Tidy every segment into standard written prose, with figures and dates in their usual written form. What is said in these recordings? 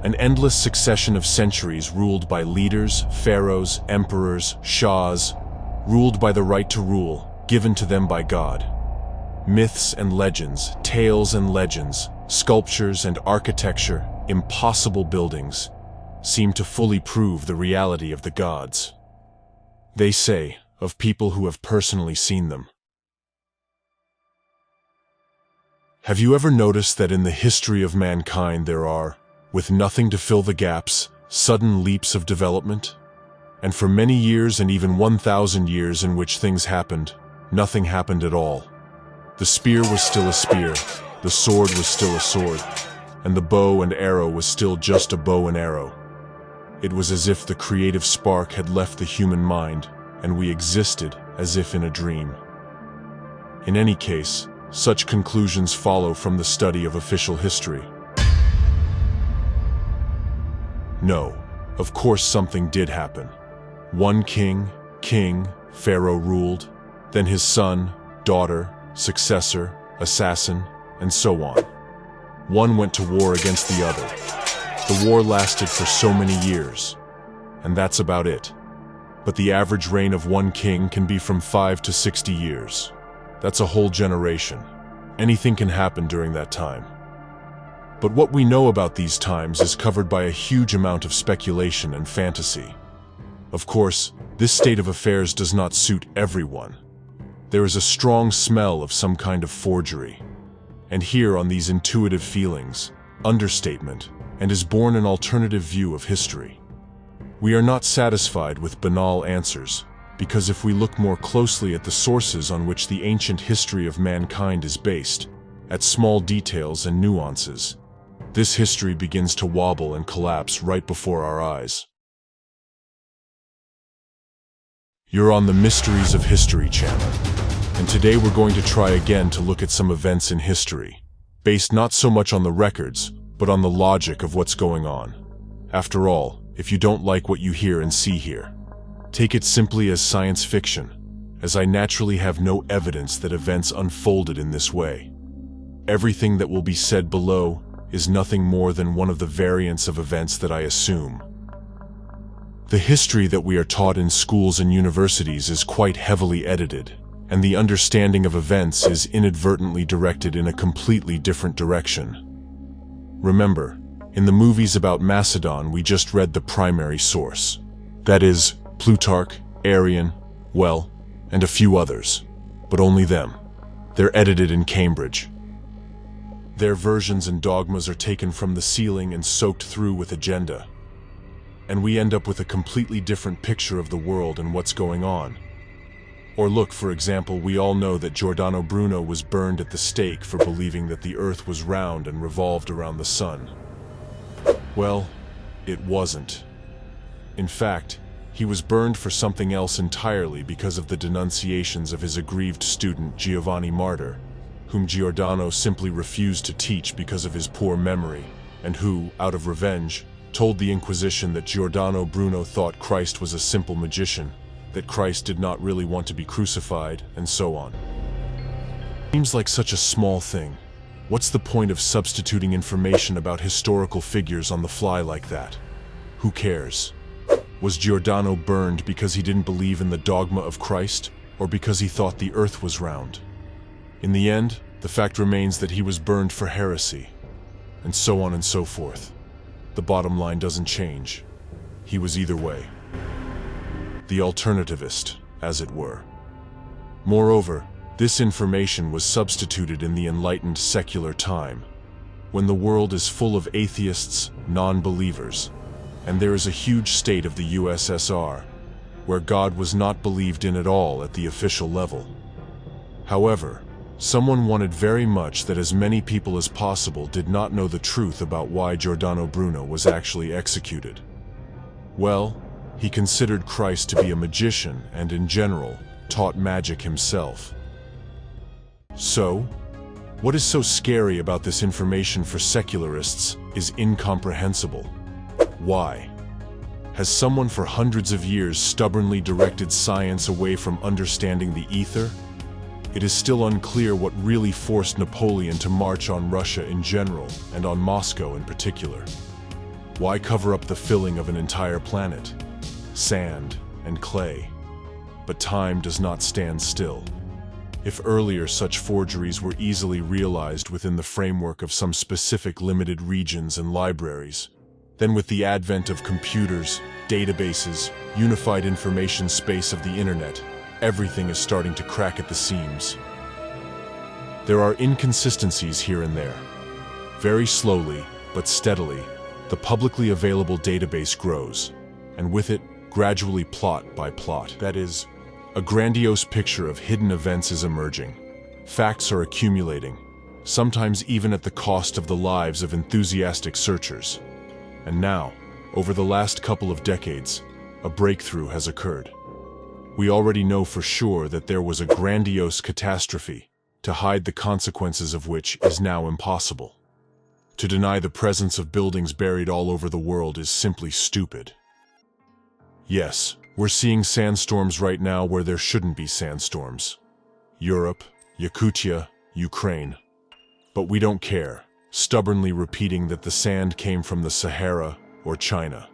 An endless succession of centuries ruled by leaders, pharaohs, emperors, shahs, ruled by the right to rule, given to them by God. Myths and legends, tales and legends, sculptures and architecture, impossible buildings, seem to fully prove the reality of the gods. They say, of people who have personally seen them. Have you ever noticed that in the history of mankind there are, with nothing to fill the gaps, sudden leaps of development? And for many years and even 1,000 years in which things happened, nothing happened at all. The spear was still a spear, the sword was still a sword, and the bow and arrow was still just a bow and arrow. It was as if the creative spark had left the human mind, and we existed as if in a dream. In any case, such conclusions follow from the study of official history. No, of course something did happen. One king, pharaoh ruled, then his son, daughter, successor, assassin, and so on. One went to war against the other. The war lasted for so many years, and that's about it. But the average reign of one king can be from 5 to 60 years. That's a whole generation. Anything can happen during that time. But what we know about these times is covered by a huge amount of speculation and fantasy. Of course, this state of affairs does not suit everyone. There is a strong smell of some kind of forgery. And here on these intuitive feelings, understatement, and is born an alternative view of history. We are not satisfied with banal answers, because if we look more closely at the sources on which the ancient history of mankind is based, at small details and nuances, this history begins to wobble and collapse right before our eyes. You're on the Mysteries of History channel, and today we're going to try again to look at some events in history, based not so much on the records, but on the logic of what's going on. After all, if you don't like what you hear and see here, take it simply as science fiction, as I naturally have no evidence that events unfolded in this way. Everything that will be said below is nothing more than one of the variants of events that I assume. The history that we are taught in schools and universities is quite heavily edited, and the understanding of events is inadvertently directed in a completely different direction. Remember, in the movies about Macedon we just read the primary source. That is, Plutarch, Arrian, well, and a few others. But only them. They're edited in Cambridge. Their versions and dogmas are taken from the ceiling and soaked through with agenda. And we end up with a completely different picture of the world and what's going on. Or look, for example, we all know that Giordano Bruno was burned at the stake for believing that the Earth was round and revolved around the sun. Well, it wasn't. In fact, he was burned for something else entirely because of the denunciations of his aggrieved student Giovanni Martyr, whom Giordano simply refused to teach because of his poor memory, and who, out of revenge, told the Inquisition that Giordano Bruno thought Christ was a simple magician, that Christ did not really want to be crucified, and so on. Seems like such a small thing. What's the point of substituting information about historical figures on the fly like that? Who cares? Was Giordano burned because he didn't believe in the dogma of Christ, or because he thought the earth was round? In the end, the fact remains that he was burned for heresy, and so on and so forth. The bottom line doesn't change. He was either way. The alternativist, as it were. Moreover, this information was substituted in the enlightened secular time, when the world is full of atheists, non-believers, and there is a huge state of the USSR, where God was not believed in at all at the official level. However, someone wanted very much that as many people as possible did not know the truth about why Giordano Bruno was actually executed. Well, he considered Christ to be a magician and, in general, taught magic himself. So, what is so scary about this information for secularists is incomprehensible. Why? Has someone for hundreds of years stubbornly directed science away from understanding the ether? It is still unclear what really forced Napoleon to march on Russia in general and on Moscow in particular. Why cover up the filling of an entire planet? Sand and clay. But time does not stand still. If earlier such forgeries were easily realized within the framework of some specific limited regions and libraries, then with the advent of computers, databases, unified information space of the internet, everything is starting to crack at the seams. There are inconsistencies here and there. Very slowly, but steadily, the publicly available database grows, and with it, gradually plot by plot. That is, a grandiose picture of hidden events is emerging. Facts are accumulating, sometimes even at the cost of the lives of enthusiastic searchers. And now, over the last couple of decades, a breakthrough has occurred. We already know for sure that there was a grandiose catastrophe, to hide the consequences of which is now impossible. To deny the presence of buildings buried all over the world is simply stupid. Yes, we're seeing sandstorms right now where there shouldn't be sandstorms. Europe, Yakutia, Ukraine. But we don't care, stubbornly repeating that the sand came from the Sahara or China.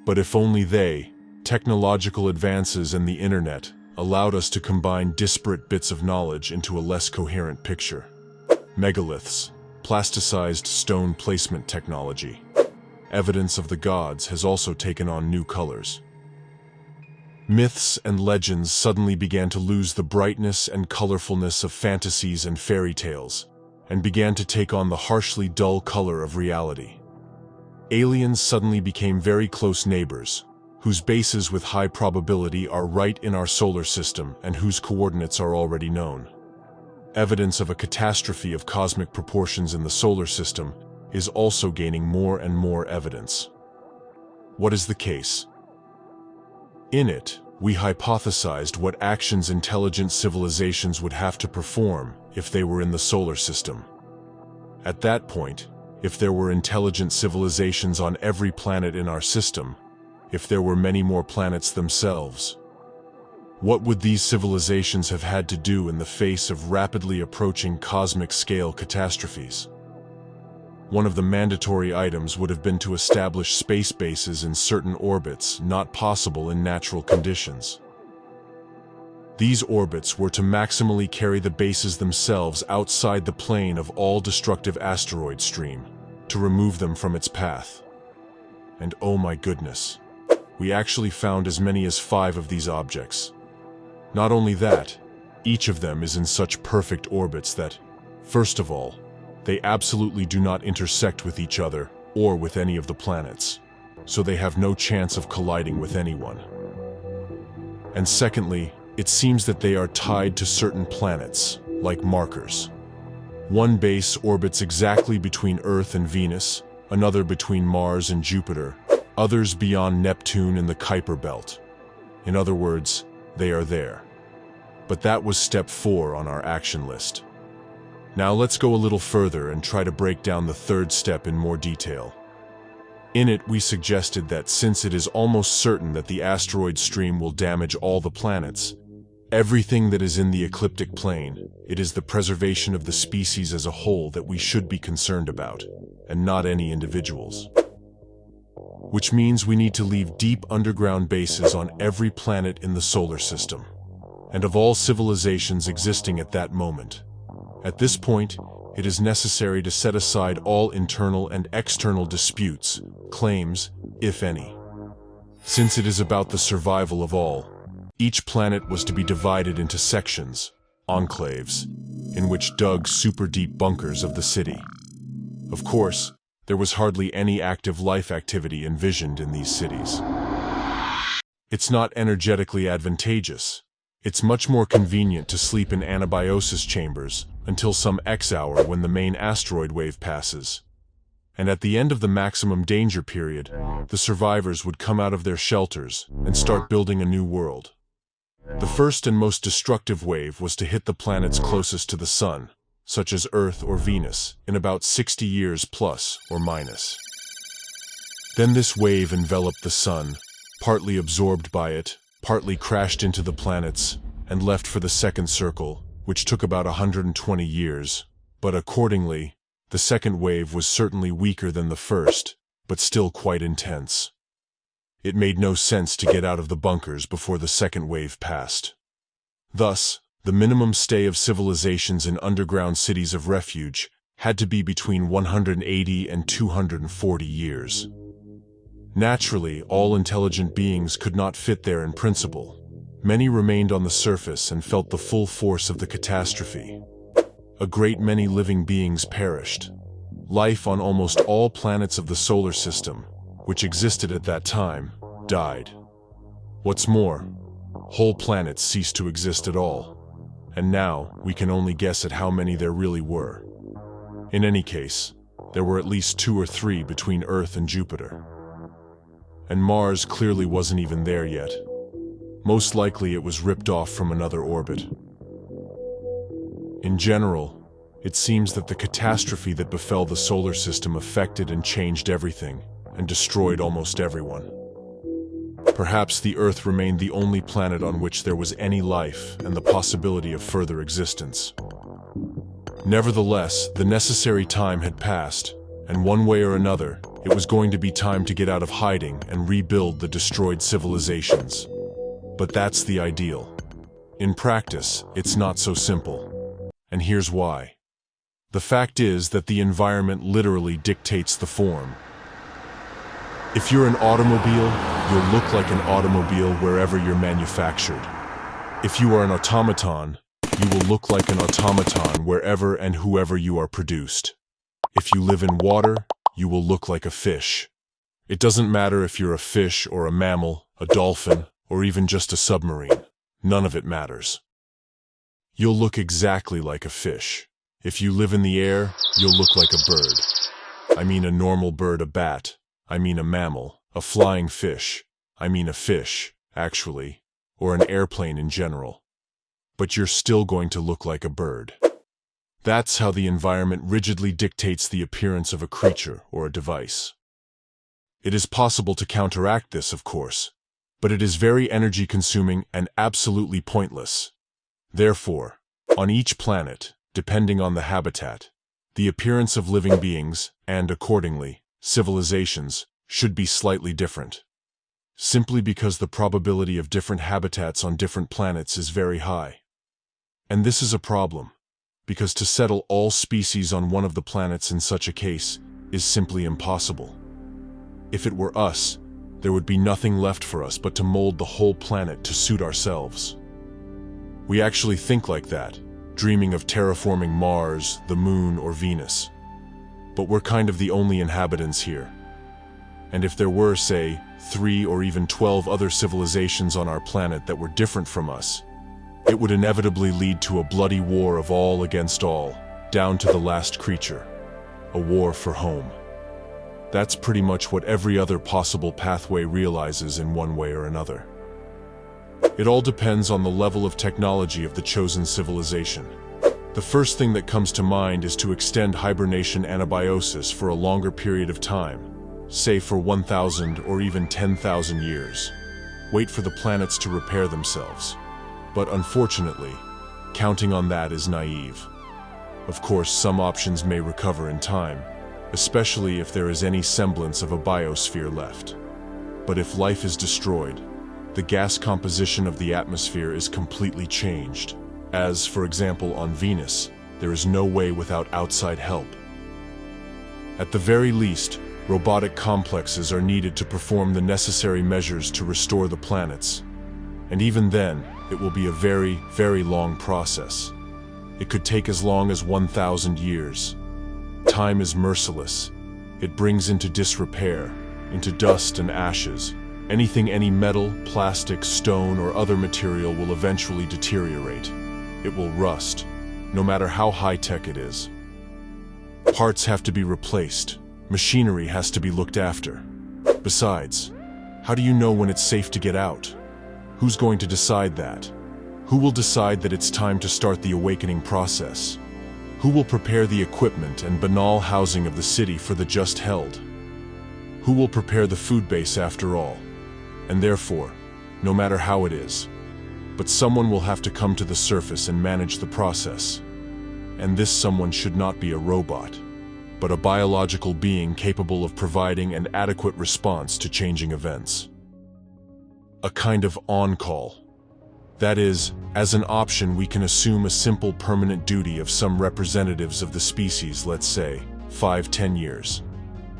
But if only technological advances and the internet, allowed us to combine disparate bits of knowledge into a less coherent picture. Megaliths, plasticized stone placement technology. Evidence of the gods has also taken on new colors. Myths and legends suddenly began to lose the brightness and colorfulness of fantasies and fairy tales, and began to take on the harshly dull color of reality. Aliens suddenly became very close neighbors, whose bases with high probability are right in our solar system and whose coordinates are already known. Evidence of a catastrophe of cosmic proportions in the solar system is also gaining more and more evidence. What is the case? In it, we hypothesized what actions intelligent civilizations would have to perform if they were in the solar system. At that point, if there were intelligent civilizations on every planet in our system, if there were many more planets themselves, what would these civilizations have had to do in the face of rapidly approaching cosmic-scale catastrophes? One of the mandatory items would have been to establish space bases in certain orbits not possible in natural conditions. These orbits were to maximally carry the bases themselves outside the plane of all destructive asteroid stream, to remove them from its path. And oh my goodness, we actually found as many as 5 of these objects. Not only that, each of them is in such perfect orbits that, first of all, they absolutely do not intersect with each other or with any of the planets, so they have no chance of colliding with anyone. And secondly, it seems that they are tied to certain planets, like markers. One base orbits exactly between Earth and Venus, another between Mars and Jupiter, others beyond Neptune and the Kuiper Belt. In other words, they are there. But that was step 4 on our action list. Now let's go a little further and try to break down the third step in more detail. In it, we suggested that since it is almost certain that the asteroid stream will damage all the planets, everything that is in the ecliptic plane, it is the preservation of the species as a whole that we should be concerned about, and not any individuals. Which means we need to leave deep underground bases on every planet in the solar system, and of all civilizations existing at that moment. At this point, it is necessary to set aside all internal and external disputes, claims, if any. Since it is about the survival of all, each planet was to be divided into sections, enclaves, in which dug super deep bunkers of the city. Of course, there was hardly any active life activity envisioned in these cities. It's not energetically advantageous. It's much more convenient to sleep in anabiosis chambers until some X hour when the main asteroid wave passes. And at the end of the maximum danger period, the survivors would come out of their shelters and start building a new world. The first and most destructive wave was to hit the planets closest to the Sun, such as Earth or Venus, in about 60 years plus or minus. Then this wave enveloped the Sun, partly absorbed by it, partly crashed into the planets, and left for the second circle, which took about 120 years, but accordingly, the second wave was certainly weaker than the first, but still quite intense. It made no sense to get out of the bunkers before the second wave passed. Thus, the minimum stay of civilizations in underground cities of refuge had to be between 180 and 240 years. Naturally, all intelligent beings could not fit there in principle. Many remained on the surface and felt the full force of the catastrophe. A great many living beings perished. Life on almost all planets of the solar system, which existed at that time, died. What's more, whole planets ceased to exist at all. And now, we can only guess at how many there really were. In any case, there were at least 2 or 3 between Earth and Jupiter. And Mars clearly wasn't even there yet. Most likely it was ripped off from another orbit. In general, it seems that the catastrophe that befell the solar system affected and changed everything, and destroyed almost everyone. Perhaps the Earth remained the only planet on which there was any life and the possibility of further existence. Nevertheless, the necessary time had passed, and one way or another, it was going to be time to get out of hiding and rebuild the destroyed civilizations. But that's the ideal. In practice, it's not so simple. And here's why. The fact is that the environment literally dictates the form. If you're an automobile, you'll look like an automobile wherever you're manufactured. If you are an automaton, you will look like an automaton wherever and whoever you are produced. If you live in water, you will look like a fish. It doesn't matter if you're a fish or a mammal, a dolphin, or even just a submarine. None of it matters. You'll look exactly like a fish. If you live in the air, you'll look like a bird. I mean a normal bird, a bat. I mean a mammal, a flying fish. I mean a fish, actually, or an airplane in general. But you're still going to look like a bird. That's how the environment rigidly dictates the appearance of a creature or a device. It is possible to counteract this, of course, but it is very energy-consuming and absolutely pointless. Therefore, on each planet, depending on the habitat, the appearance of living beings, and accordingly, civilizations, should be slightly different. Simply because the probability of different habitats on different planets is very high. And this is a problem, because to settle all species on one of the planets in such a case is simply impossible. If it were us, there would be nothing left for us but to mold the whole planet to suit ourselves. We actually think like that, dreaming of terraforming Mars, the Moon, or Venus. But we're kind of the only inhabitants here. And if there were, say, 3 or even 12 other civilizations on our planet that were different from us, it would inevitably lead to a bloody war of all against all, down to the last creature. A war for home. That's pretty much what every other possible pathway realizes in one way or another. It all depends on the level of technology of the chosen civilization. The first thing that comes to mind is to extend hibernation anabiosis for a longer period of time, say for 1,000 or even 10,000 years. Wait for the planets to repair themselves. But unfortunately, counting on that is naive. Of course, some options may recover in time, especially if there is any semblance of a biosphere left. But if life is destroyed, the gas composition of the atmosphere is completely changed. As, for example, on Venus, there is no way without outside help. At the very least, robotic complexes are needed to perform the necessary measures to restore the planets. And even then, it will be a very, very long process. It could take as long as 1,000 years. Time is merciless. It brings into disrepair, into dust and ashes. Any metal, plastic, stone, or other material will eventually deteriorate. It will rust, no matter how high-tech it is. Parts have to be replaced. Machinery has to be looked after. Besides, how do you know when it's safe to get out? Who's going to decide that? Who will decide that it's time to start the awakening process? Who will prepare the equipment and banal housing of the city for the just held? Who will prepare the food base after all? And therefore, no matter how it is, but someone will have to come to the surface and manage the process. And this someone should not be a robot. but a biological being capable of providing an adequate response to changing events. A kind of on-call. That is, as an option we can assume a simple permanent duty of some representatives of the species, let's say, 5-10 years.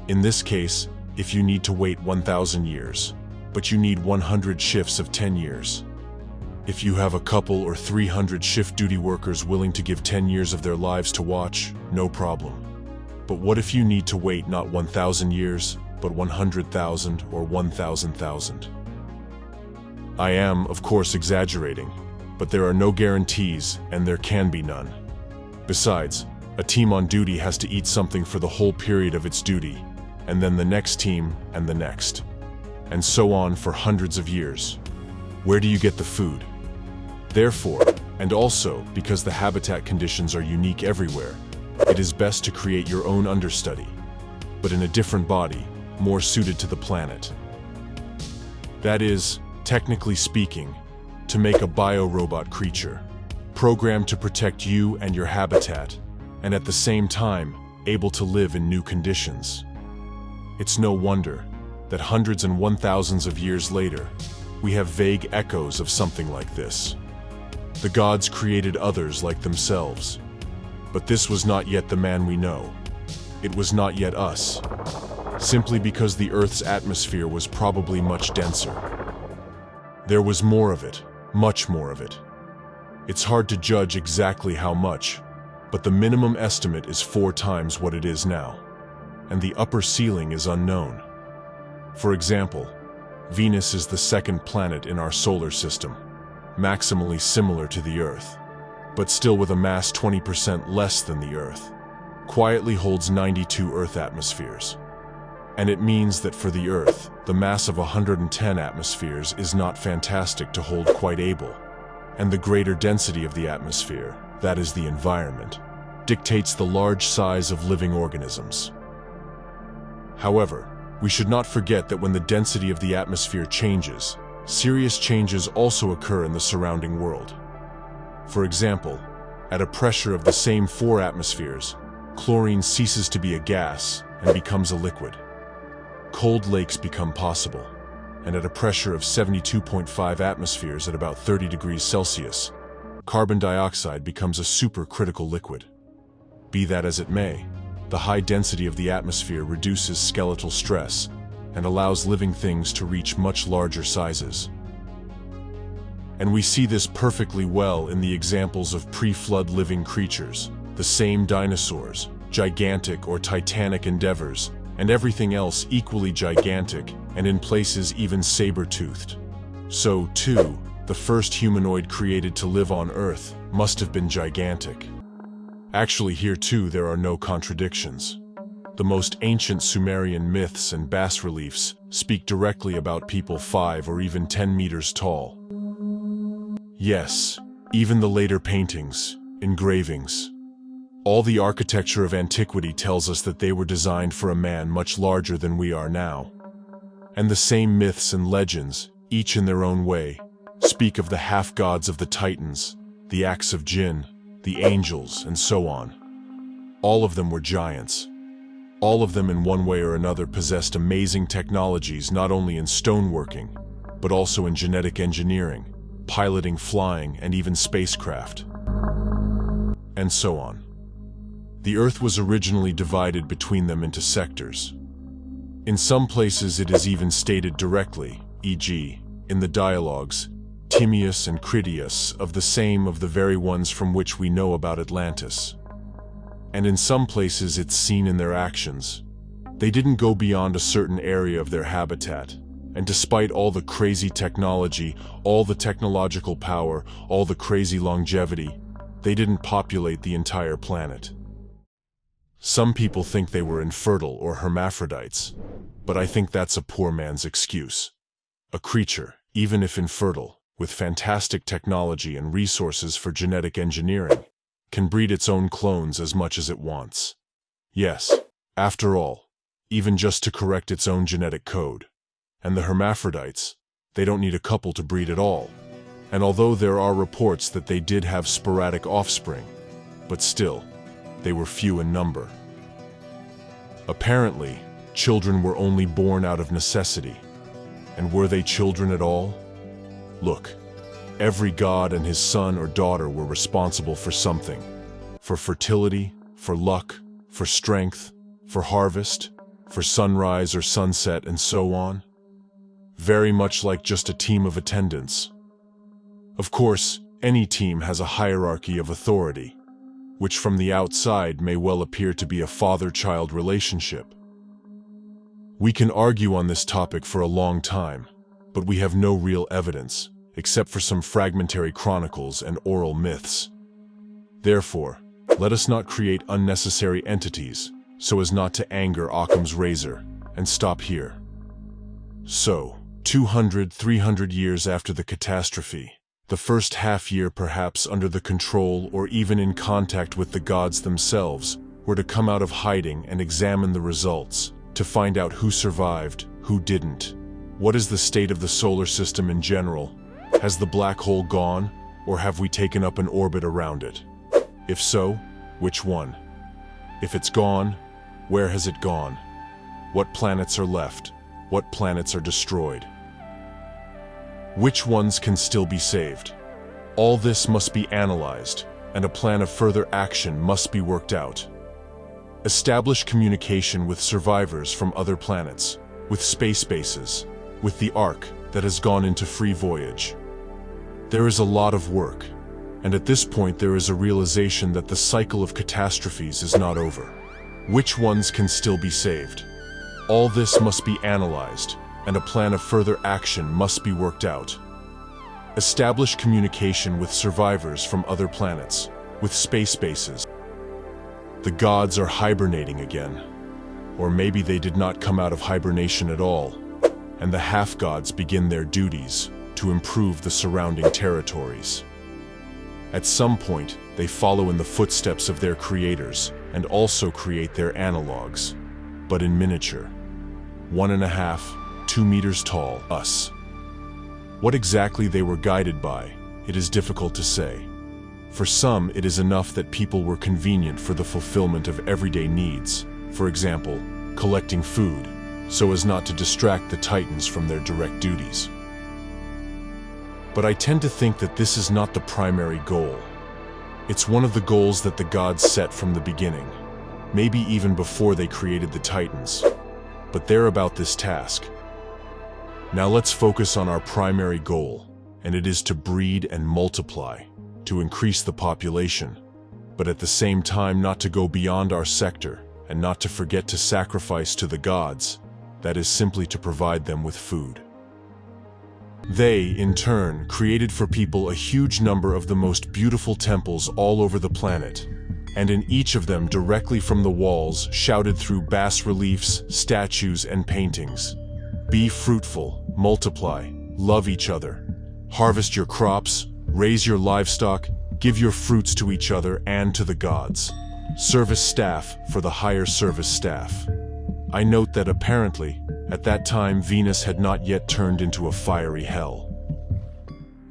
In this case, if you need to wait 1,000 years, but you need 100 shifts of 10 years. If you have a couple or 300 shift duty workers willing to give 10 years of their lives to watch, no problem. But what if you need to wait not 1,000 years, but 100,000 or 1,000,000? I am, of course, exaggerating, but there are no guarantees and there can be none. Besides, a team on duty has to eat something for the whole period of its duty, and then the next team and the next, and so on for hundreds of years. Where do you get the food? Therefore, and also because the habitat conditions are unique everywhere, it is best to create your own understudy, but in a different body, more suited to the planet. That is, technically speaking, to make a biorobot creature, programmed to protect you and your habitat, and at the same time, able to live in new conditions. It's no wonder that hundreds and 1,000s of years later, we have vague echoes of something like this. The gods created others like themselves, but this was not yet the man we know. It was not yet us, simply because the Earth's atmosphere was probably much denser. There was more of it, much more of it. It's hard to judge exactly how much, but the minimum estimate is 4 times what it is now, and the upper ceiling is unknown. For example, Venus is the second planet in our solar system, maximally similar to the Earth, but still with a mass 20% less than the Earth, quietly holds 92 Earth atmospheres. And it means that for the Earth, the mass of 110 atmospheres is not fantastic to hold quite able, and the greater density of the atmosphere, that is the environment, dictates the large size of living organisms. However, we should not forget that when the density of the atmosphere changes, serious changes also occur in the surrounding world. For example, at a pressure of the same 4 atmospheres, chlorine ceases to be a gas and becomes a liquid. Cold lakes become possible, and at a pressure of 72.5 atmospheres at about 30 degrees Celsius, carbon dioxide becomes a supercritical liquid. Be that as it may, the high density of the atmosphere reduces skeletal stress and allows living things to reach much larger sizes. And we see this perfectly well in the examples of pre-flood living creatures, the same dinosaurs, gigantic or titanic endeavors, and everything else equally gigantic, and in places even saber-toothed. So, too, the first humanoid created to live on Earth must have been gigantic. Actually, here too there are no contradictions. The most ancient Sumerian myths and bas-reliefs speak directly about people 5 or even 10 meters tall. Yes, even the later paintings, engravings, all the architecture of antiquity tells us that they were designed for a man much larger than we are now. And the same myths and legends, each in their own way, speak of the half-gods of the Titans, the acts of Jinn, the angels, and so on. All of them were giants. All of them in one way or another possessed amazing technologies not only in stoneworking, but also in genetic engineering, piloting, flying, and even spacecraft. And so on. The Earth was originally divided between them into sectors. In some places it is even stated directly, e.g., in the dialogues, Timaeus and Critias of the very ones from which we know about Atlantis. And in some places it's seen in their actions. They didn't go beyond a certain area of their habitat, and despite all the crazy technology, all the technological power, all the crazy longevity, they didn't populate the entire planet. Some people think they were infertile or hermaphrodites, but I think that's a poor man's excuse. A creature, even if infertile, with fantastic technology and resources for genetic engineering, can breed its own clones as much as it wants. Yes, after all, even just to correct its own genetic code. And the hermaphrodites, they don't need a couple to breed at all. And although there are reports that they did have sporadic offspring, but still, they were few in number. Apparently, children were only born out of necessity. And were they children at all? Look, every god and his son or daughter were responsible for something. For fertility, for luck, for strength, for harvest, for sunrise or sunset, and so on. Very much like just a team of attendants. Of course, any team has a hierarchy of authority, which from the outside may well appear to be a father-child relationship. We can argue on this topic for a long time, but we have no real evidence, except for some fragmentary chronicles and oral myths. Therefore, let us not create unnecessary entities so as not to anger Occam's razor, and stop here. So, 200–300 years after the catastrophe, the first half year perhaps under the control or even in contact with the gods themselves, were to come out of hiding and examine the results, to find out who survived, who didn't. What is the state of the solar system in general? Has the black hole gone, or have we taken up an orbit around it? If so, which one? If it's gone, where has it gone? What planets are left? What planets are destroyed? Which ones can still be saved? All this must be analyzed, and a plan of further action must be worked out. Establish communication with survivors from other planets, with space bases, with the Ark that has gone into free voyage. There is a lot of work, and at this point there is a realization that the cycle of catastrophes is not over. Which ones can still be saved? All this must be analyzed, and a plan of further action must be worked out. Establish communication with survivors from other planets, with space bases. The gods are hibernating again. Or maybe they did not come out of hibernation at all, and the half-gods begin their duties to improve the surrounding territories. At some point, they follow in the footsteps of their creators and also create their analogs, but in miniature. 1.5–2 meters tall, us. What exactly they were guided by, it is difficult to say. For some, it is enough that people were convenient for the fulfillment of everyday needs, for example, collecting food, so as not to distract the Titans from their direct duties. But I tend to think that this is not the primary goal. It's one of the goals that the gods set from the beginning, maybe even before they created the Titans. But they're about this task. Now let's focus on our primary goal, and it is to breed and multiply, to increase the population, but at the same time not to go beyond our sector, and not to forget to sacrifice to the gods, that is simply to provide them with food. They, in turn, created for people a huge number of the most beautiful temples all over the planet, and in each of them directly from the walls shouted through bas-reliefs, statues, and paintings. Be fruitful, multiply, love each other. Harvest your crops, raise your livestock, give your fruits to each other and to the gods. Service staff for the higher service staff. I note that apparently, at that time Venus had not yet turned into a fiery hell.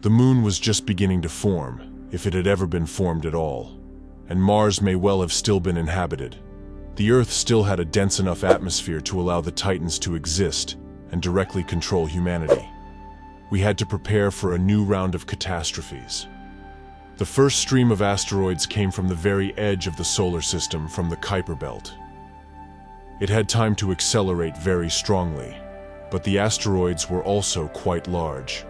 The moon was just beginning to form, if it had ever been formed at all, and Mars may well have still been inhabited. The Earth still had a dense enough atmosphere to allow the Titans to exist and directly control humanity. We had to prepare for a new round of catastrophes. The first stream of asteroids came from the very edge of the solar system, from the Kuiper Belt. It had time to accelerate very strongly, but the asteroids were also quite large.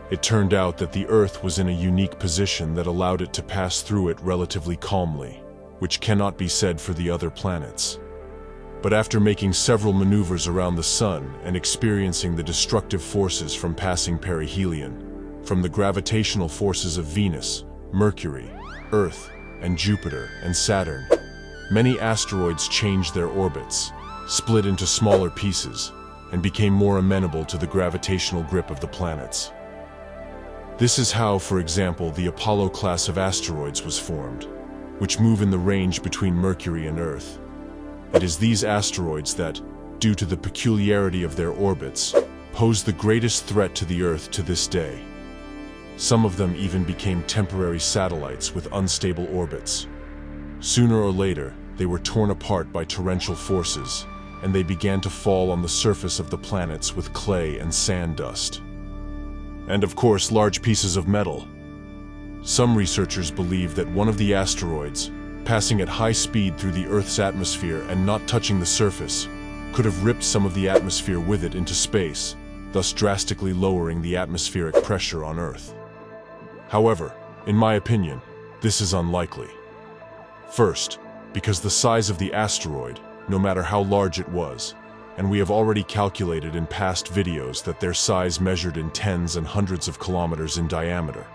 It turned out that the Earth was in a unique position that allowed it to pass through it relatively calmly, which cannot be said for the other planets. But after making several maneuvers around the Sun and experiencing the destructive forces from passing perihelion, from the gravitational forces of Venus, Mercury, Earth, and Jupiter and Saturn, many asteroids changed their orbits, split into smaller pieces, and became more amenable to the gravitational grip of the planets. This is how, for example, the Apollo class of asteroids was formed, which move in the range between Mercury and Earth. It is these asteroids that, due to the peculiarity of their orbits, pose the greatest threat to the Earth to this day. Some of them even became temporary satellites with unstable orbits. Sooner or later, they were torn apart by torrential forces, and they began to fall on the surface of the planets with clay and sand dust. And of course, large pieces of metal. Some researchers believe that one of the asteroids, passing at high speed through the Earth's atmosphere and not touching the surface, could have ripped some of the atmosphere with it into space, thus drastically lowering the atmospheric pressure on Earth. However, in my opinion, this is unlikely. First, because the size of the asteroid, no matter how large it was, and we have already calculated in past videos that their size measured in tens and hundreds of kilometers in diameter.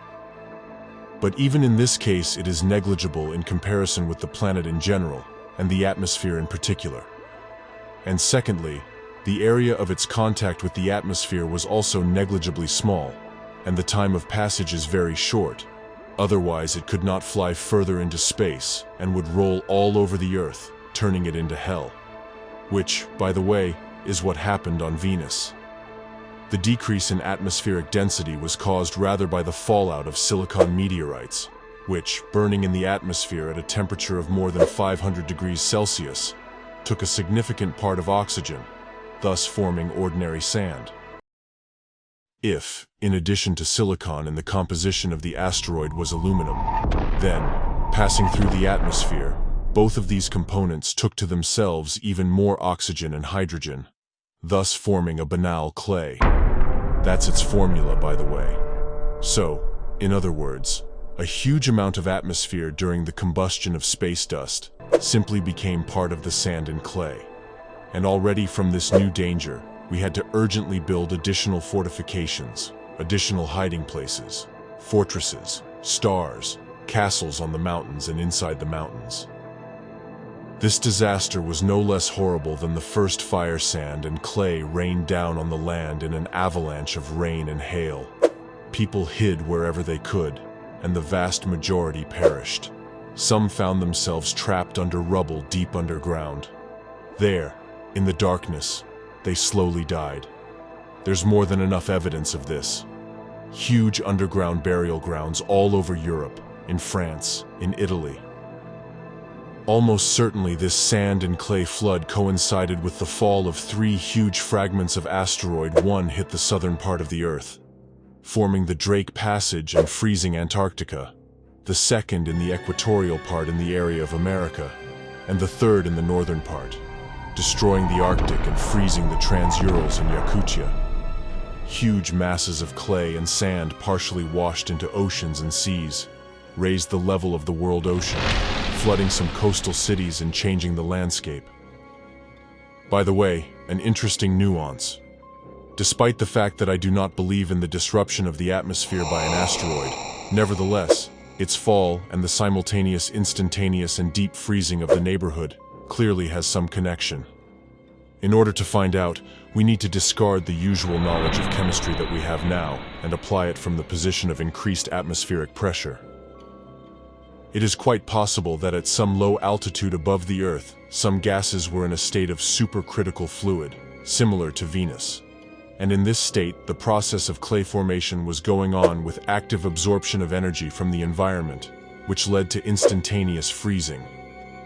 But even in this case, it is negligible in comparison with the planet in general, and the atmosphere in particular. And secondly, the area of its contact with the atmosphere was also negligibly small, and the time of passage is very short. Otherwise, it could not fly further into space and would roll all over the Earth, turning it into hell. Which, by the way, is what happened on Venus. The decrease in atmospheric density was caused rather by the fallout of silicon meteorites, which, burning in the atmosphere at a temperature of more than 500 degrees Celsius, took a significant part of oxygen, thus forming ordinary sand. If, in addition to silicon in the composition of the asteroid was aluminum, then, passing through the atmosphere, both of these components took to themselves even more oxygen and hydrogen, thus forming a banal clay. That's its formula, by the way. So, in other words, a huge amount of atmosphere during the combustion of space dust simply became part of the sand and clay. And already from this new danger, we had to urgently build additional fortifications, additional hiding places, fortresses, stars, castles on the mountains and inside the mountains. This disaster was no less horrible than the first fire. Sand and clay rained down on the land in an avalanche of rain and hail. People hid wherever they could, and the vast majority perished. Some found themselves trapped under rubble deep underground. There, in the darkness, they slowly died. There's more than enough evidence of this. Huge underground burial grounds all over Europe, in France, in Italy. Almost certainly this sand and clay flood coincided with the fall of 3 huge fragments of asteroid. One hit the southern part of the Earth, forming the Drake Passage and freezing Antarctica, the second in the equatorial part in the area of America, and the third in the northern part, destroying the Arctic and freezing the Trans-Urals and Yakutia. Huge masses of clay and sand partially washed into oceans and seas, raised the level of the world ocean, flooding some coastal cities and changing the landscape. By the way, an interesting nuance. Despite the fact that I do not believe in the disruption of the atmosphere by an asteroid, nevertheless, its fall and the simultaneous instantaneous and deep freezing of the neighborhood clearly has some connection. In order to find out, we need to discard the usual knowledge of chemistry that we have now and apply it from the position of increased atmospheric pressure. It is quite possible that at some low altitude above the Earth, some gases were in a state of supercritical fluid, similar to Venus. And in this state, the process of clay formation was going on with active absorption of energy from the environment, which led to instantaneous freezing.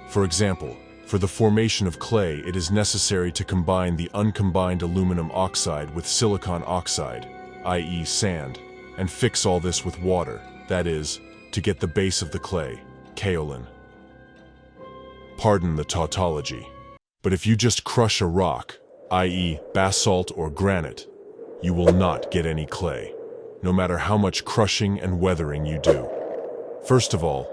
For example, for the formation of clay, it is necessary to combine the uncombined aluminum oxide with silicon oxide, i.e. sand, and fix all this with water, that is, to get the base of the clay, kaolin. Pardon the tautology, but if you just crush a rock, i.e. basalt or granite, you will not get any clay, no matter how much crushing and weathering you do. First of all,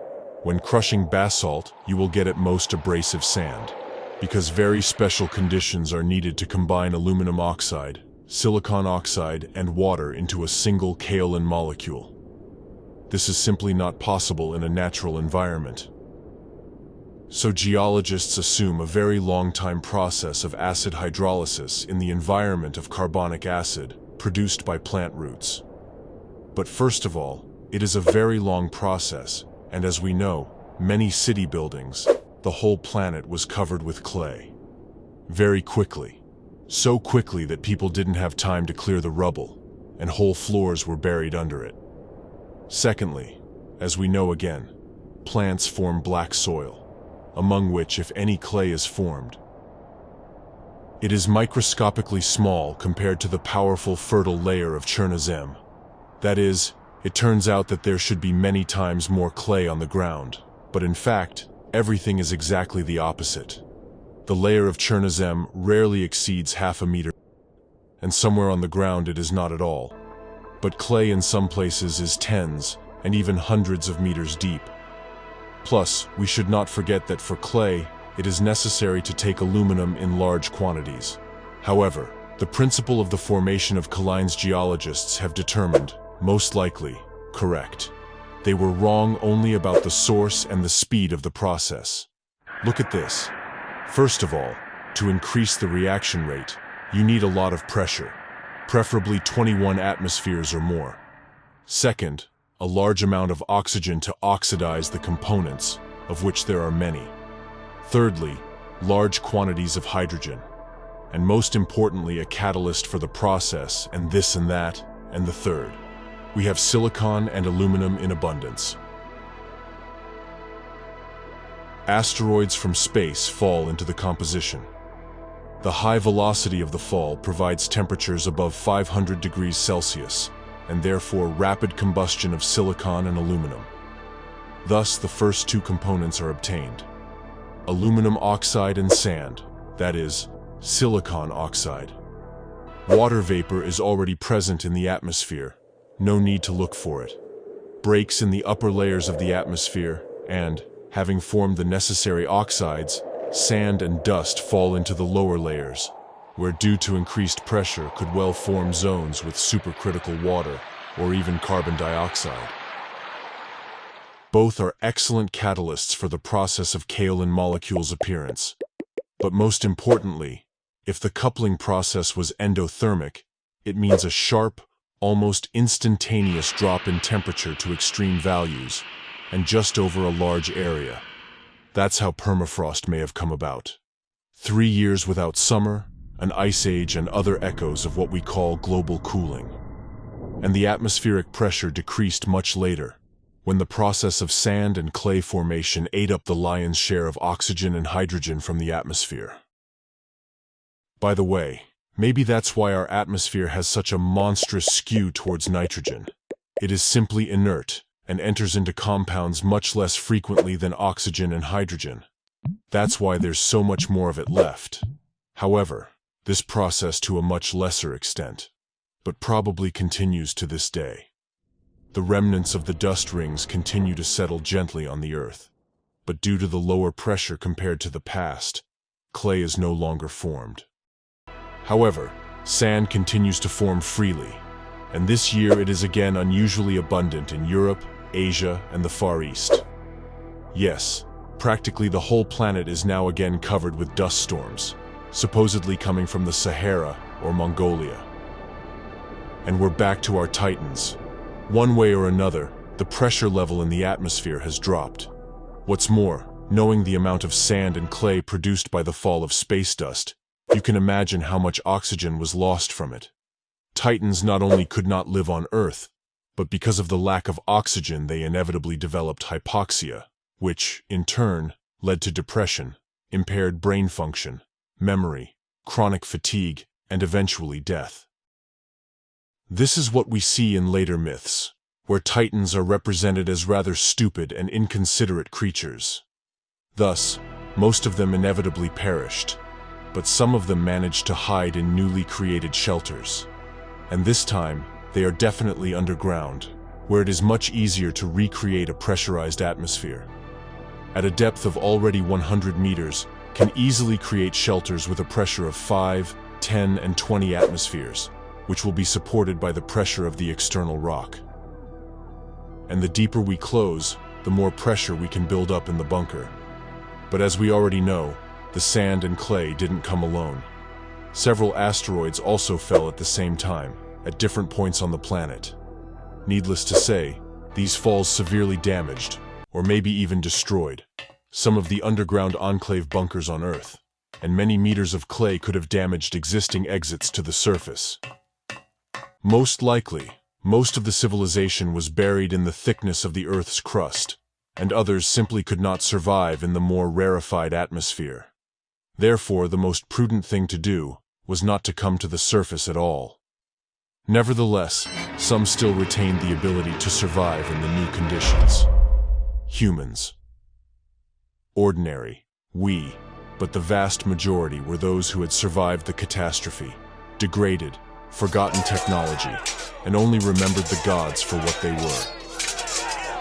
when crushing basalt, you will get at most abrasive sand, because very special conditions are needed to combine aluminum oxide, silicon oxide, and water into a single kaolin molecule. This is simply not possible in a natural environment. So geologists assume a very long-time process of acid hydrolysis in the environment of carbonic acid produced by plant roots. But first of all, it is a very long process, and as we know, many city buildings, the whole planet was covered with clay. Very quickly. So quickly that people didn't have time to clear the rubble, and whole floors were buried under it. Secondly, as we know again, plants form black soil. among which, if any, clay is formed. It is microscopically small compared to the powerful fertile layer of Chernozem. That is, it turns out that there should be many times more clay on the ground, but in fact, everything is exactly the opposite. The layer of Chernozem rarely exceeds half a meter, and somewhere on the ground it is not at all. But clay in some places is tens and even hundreds of meters deep. Plus, we should not forget that for clay, it is necessary to take aluminum in large quantities. However, the principle of the formation of Kaline's geologists have determined, most likely, correct. They were wrong only about the source and the speed of the process. Look at this. First of all, to increase the reaction rate, you need a lot of pressure, preferably 21 atmospheres or more. Second, a large amount of oxygen to oxidize the components, of which there are many. Thirdly, large quantities of hydrogen. And most importantly, a catalyst for the process, and this and that, and the third. We have silicon and aluminum in abundance. Asteroids from space fall into the composition. The high velocity of the fall provides temperatures above 500 degrees Celsius, and therefore rapid combustion of silicon and aluminum. Thus, the first two components are obtained: aluminum oxide and sand, that is, silicon oxide. Water vapor is already present in the atmosphere. No need to look for it. Breaks in the upper layers of the atmosphere, and, having formed the necessary oxides, sand and dust fall into the lower layers, where due to increased pressure could well form zones with supercritical water or even carbon dioxide. Both are excellent catalysts for the process of kaolin molecules' appearance. But most importantly, if the coupling process was endothermic, it means a sharp, almost instantaneous drop in temperature to extreme values, and just over a large area. That's how permafrost may have come about. 3 years without summer, an ice age, and other echoes of what we call global cooling. And the atmospheric pressure decreased much later, when the process of sand and clay formation ate up the lion's share of oxygen and hydrogen from the atmosphere. By the way, maybe that's why our atmosphere has such a monstrous skew towards nitrogen. It is simply inert, and enters into compounds much less frequently than oxygen and hydrogen. That's why there's so much more of it left. However, this process to a much lesser extent, but probably continues to this day. The remnants of the dust rings continue to settle gently on the Earth, but due to the lower pressure compared to the past, clay is no longer formed. However, sand continues to form freely, and this year it is again unusually abundant in Europe, Asia, and the Far East. Yes, practically the whole planet is now again covered with dust storms, supposedly coming from the Sahara or Mongolia. And we're back to our titans. One way or another, the pressure level in the atmosphere has dropped. What's more, knowing the amount of sand and clay produced by the fall of space dust, you can imagine how much oxygen was lost from it. Titans not only could not live on Earth, but because of the lack of oxygen they inevitably developed hypoxia, which, in turn, led to depression, impaired brain function, memory, chronic fatigue, and eventually death. This is what we see in later myths, where titans are represented as rather stupid and inconsiderate creatures. Thus, most of them inevitably perished, but some of them managed to hide in newly created shelters. And this time, they are definitely underground, where it is much easier to recreate a pressurized atmosphere. At a depth of already 100 meters, can easily create shelters with a pressure of 5, 10, and 20 atmospheres, which will be supported by the pressure of the external rock. And the deeper we close, the more pressure we can build up in the bunker. But as we already know, the sand and clay didn't come alone. Several asteroids also fell at the same time, at different points on the planet. Needless to say, these falls severely damaged, or maybe even destroyed, some of the underground enclave bunkers on Earth, and many meters of clay could have damaged existing exits to the surface. Most likely, most of the civilization was buried in the thickness of the Earth's crust, and others simply could not survive in the more rarefied atmosphere. Therefore, the most prudent thing to do was not to come to the surface at all. Nevertheless, some still retained the ability to survive in the new conditions. Humans. Ordinary, but the vast majority were those who had survived the catastrophe, degraded, forgotten technology, and only remembered the gods for what they were.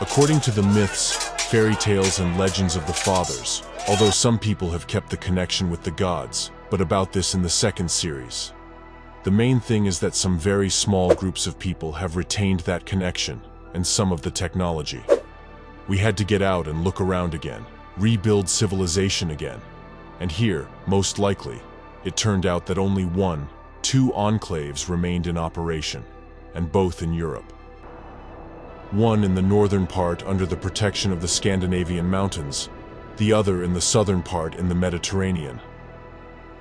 According to the myths, fairy tales, and legends of the fathers, although some people have kept the connection with the gods, but about this in the second series. The main thing is that some very small groups of people have retained that connection, and some of the technology. We had to get out and look around again, rebuild civilization again. And here, most likely, it turned out that only two enclaves remained in operation, and both in Europe. One in the northern part under the protection of the Scandinavian mountains, the other in the southern part in the Mediterranean.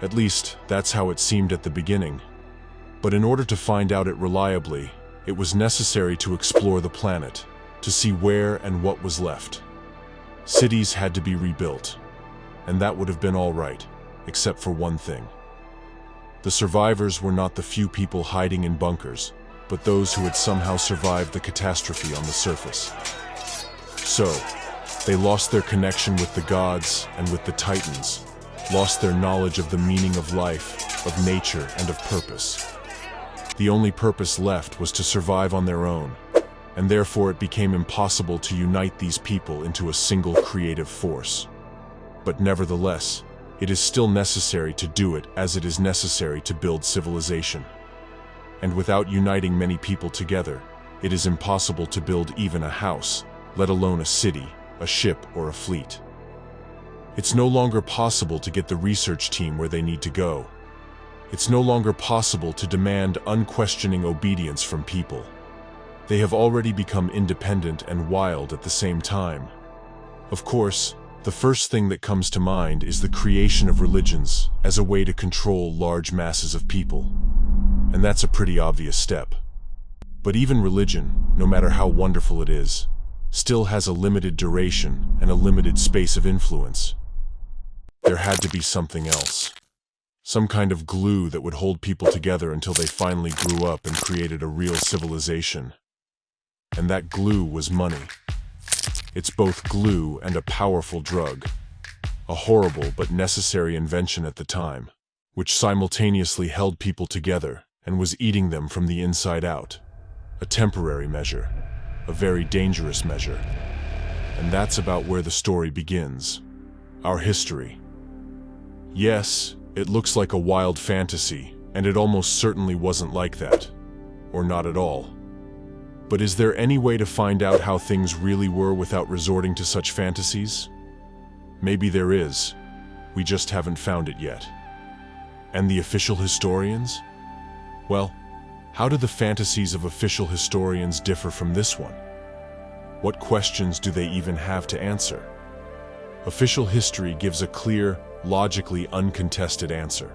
At least, that's how it seemed at the beginning. But in order to find out it reliably, it was necessary to explore the planet, to see where and what was left. Cities had to be rebuilt, and that would have been all right, except for one thing. The survivors were not the few people hiding in bunkers, but those who had somehow survived the catastrophe on the surface. So, they lost their connection with the gods and with the Titans, lost their knowledge of the meaning of life, of nature, and of purpose. The only purpose left was to survive on their own, and therefore it became impossible to unite these people into a single creative force. But nevertheless, it is still necessary to do it as it is necessary to build civilization. And without uniting many people together, it is impossible to build even a house, let alone a city, a ship, or a fleet. It's no longer possible to get the research team where they need to go. It's no longer possible to demand unquestioning obedience from people. They have already become independent and wild at the same time. Of course, the first thing that comes to mind is the creation of religions as a way to control large masses of people. And that's a pretty obvious step. But even religion, no matter how wonderful it is, still has a limited duration and a limited space of influence. There had to be something else. Some kind of glue that would hold people together until they finally grew up and created a real civilization. And that glue was money. It's both glue and a powerful drug. A horrible but necessary invention at the time, which simultaneously held people together and was eating them from the inside out. A temporary measure, a very dangerous measure. And that's about where the story begins. Our history. Yes, it looks like a wild fantasy, and it almost certainly wasn't like that. Or not at all. But is there any way to find out how things really were without resorting to such fantasies? Maybe there is. We just haven't found it yet. And the official historians? Well, how do the fantasies of official historians differ from this one? What questions do they even have to answer? Official history gives a clear, logically uncontested answer.